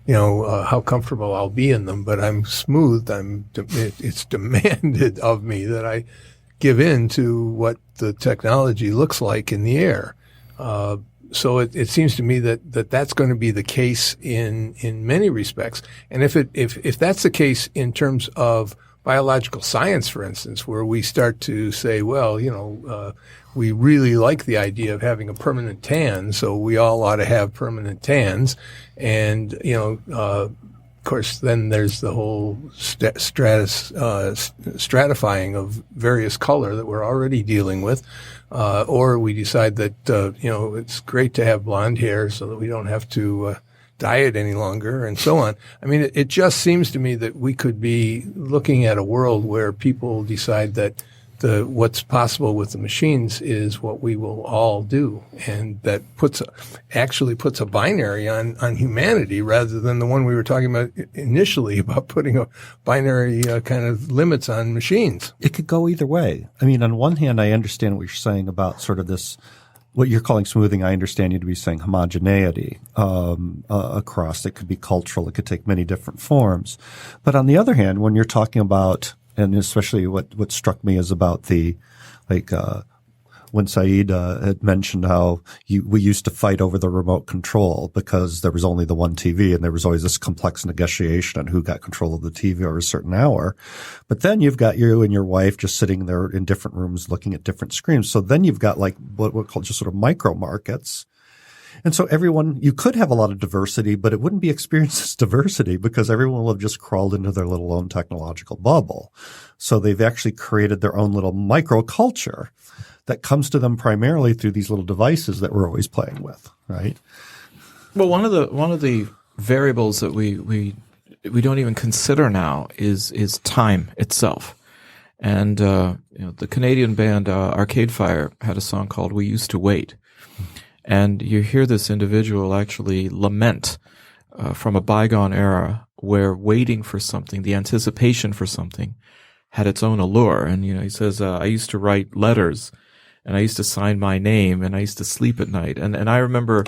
how comfortable I'll be in them. But I'm smooth. It's demanded of me that I give in to what the technology looks like in the air. So it seems to me that that's going to be the case in many respects. And if that's the case in terms of biological science, for instance, where we start to say, well, we really like the idea of having a permanent tan, so we all ought to have permanent tans. And, of course, then there's the whole stratifying of various color that we're already dealing with. Or we decide that, it's great to have blonde hair so that we don't have to dye it any longer and so on. I mean, it just seems to me that we could be looking at a world where people decide that what's possible with the machines is what we will all do. And that actually puts a binary on humanity rather than the one we were talking about initially about putting a binary kind of limits on machines. It could go either way. I mean, on one hand, I understand what you're saying about sort of this, what you're calling smoothing. I understand you to be saying homogeneity across. It could be cultural. It could take many different forms. But on the other hand, when you're talking about, and especially what struck me is about when Saeed had mentioned how we used to fight over the remote control because there was only the one TV and there was always this complex negotiation on who got control of the TV over a certain hour. But then you've got you and your wife just sitting there in different rooms looking at different screens. So then you've got like what we call just sort of micro markets. And so you could have a lot of diversity, but it wouldn't be experienced as diversity because everyone will have just crawled into their little own technological bubble. So they've actually created their own little microculture that comes to them primarily through these little devices that we're always playing with, right? Well, one of the variables that we don't even consider now is time itself. And the Canadian band Arcade Fire had a song called "We Used to Wait." And you hear this individual actually lament from a bygone era where waiting for something, the anticipation for something, had its own allure. And, he says, I used to write letters and I used to sign my name and I used to sleep at night. And I remember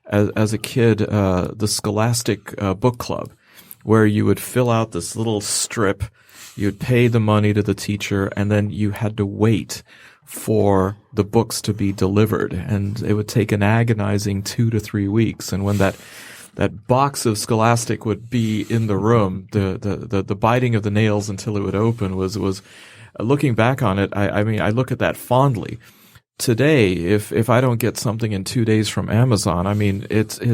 as a kid, the Scholastic book club where you would fill out this little strip, you'd pay the money to the teacher, and then you had to wait for the books to be delivered, and it would take an agonizing 2 to 3 weeks. And when that box of Scholastic would be in the room, the biting of the nails until it would open was looking back on it. I mean, I look at that fondly. Today, if I don't get something in 2 days from Amazon, I mean, it's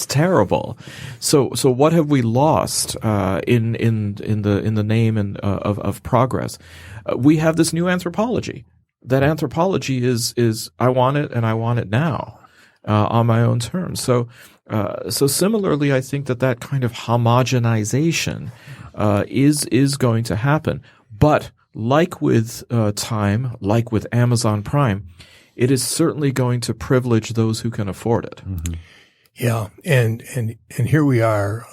terrible. So what have we lost in the name of progress? We have this new anthropology. That anthropology is I want it and I want it now on my own terms. So similarly, I think that kind of homogenization is going to happen. But like with time, like with Amazon Prime, it is certainly going to privilege those who can afford it. Mm-hmm. Yeah, and here we are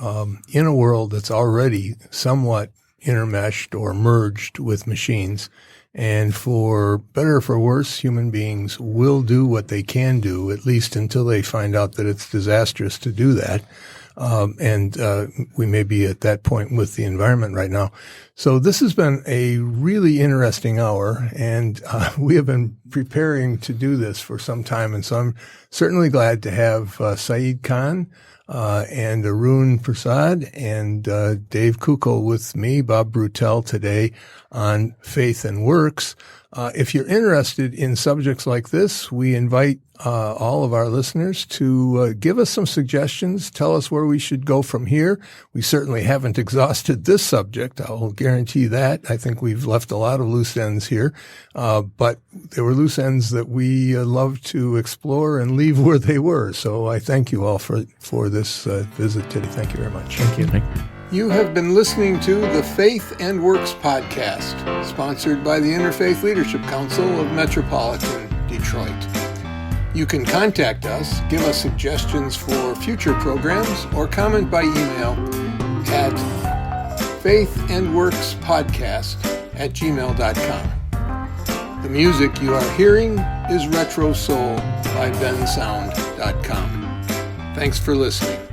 in a world that's already somewhat intermeshed or merged with machines. And for better or for worse, human beings will do what they can do, at least until they find out that it's disastrous to do that. And we may be at that point with the environment right now. So this has been a really interesting hour, and we have been preparing to do this for some time. And so I'm certainly glad to have Saeed Khan and Arun Prasad and Dave Koukal with me, Bob Bruttell, today on Faith and Works. If you're interested in subjects like this, we invite all of our listeners to give us some suggestions, tell us where we should go from here. We certainly haven't exhausted this subject, I'll guarantee that. I think we've left a lot of loose ends here, but there were loose ends that we love to explore and leave where they were. So I thank you all for this visit today. Thank you very much. Thank you. You have been listening to the Faith and Works podcast, sponsored by the Interfaith Leadership Council of Metropolitan Detroit. You can contact us, give us suggestions for future programs, or comment by email at faithandworkspodcast@gmail.com. The music you are hearing is Retro Soul by bensound.com. Thanks for listening.